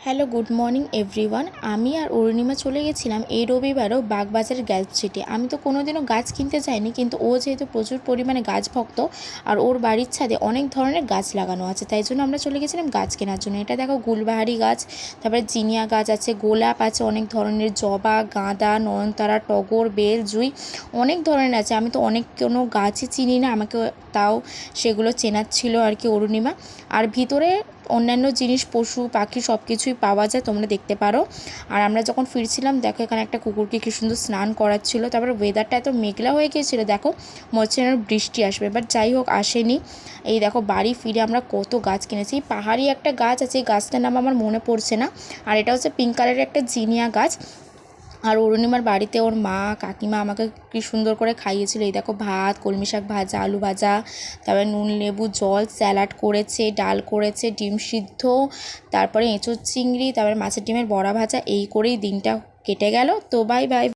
Hello, good morning everyone. আমি আর অরুণিমা চলে গেছিলাম এই রবিবারও বাগবাজার গার্লস স্ট্রিটে। আমি তো কোনোদিনও গাছ কিনতে যাইনি, কিন্তু ও যেহেতু প্রচুর পরিমাণে গাছ ভক্ত আর ওর বাড়ির ছাদে অনেক ধরনের গাছ লাগানো আছে, তাই জন্য আমরা চলে গেছিলাম গাছ কেনার জন্য। এটা দেখো গুলবাহারি গাছ, তারপরে জিনিয়া গাছ আছে, গোলাপ আছে অনেক ধরনের, জবা, গাঁদা, নয়নতারা, টগর, বেল, জুঁই অনেক ধরনের আছে। আমি তো অনেক কোনো গাছই চিনি না, আমাকে তাও সেগুলো চেনার ছিল আর কি অরুণিমা। আর ভিতরে অন্যান্য জিনিস, পশু পাখি সব কিছুই পাওয়া যায়, তোমরা দেখতে পারো। আর আমরা যখন ফিরছিলাম দেখো এখানে একটা কুকুরকে কী সুন্দর স্নান করাচ্ছিলো। তারপরে ওয়েদারটা এত মেঘলা হয়ে গিয়েছিলো, দেখো মনে হচ্ছে যেন বৃষ্টি আসবে, বাট যাই হোক আসেনি। এই দেখো বাড়ি ফিরে আমরা কত গাছ কিনেছি। পাহাড়ি একটা গাছ আছে, এই গাছটার নাম আমার মনে পড়ছে না। আর এটা হচ্ছে পিঙ্ক কালারের একটা জিনিয়া গাছ। আর অরুণিমার বাড়িতে ওর মা কাকিমা আমাকে কী সুন্দর করে খাইয়েছিল। এই দেখো ভাত, কলমি শাক ভাজা, আলু ভাজা, তারপরে নুন লেবু জল, স্যালাড করেছে, ডাল করেছে, ডিম সিদ্ধ, তারপরে এঁচোড় চিংড়ি, তারপরে মাছের ডিমের বড়া ভাজা। এই করেই দিনটা কেটে গেল। তো বাই বাই।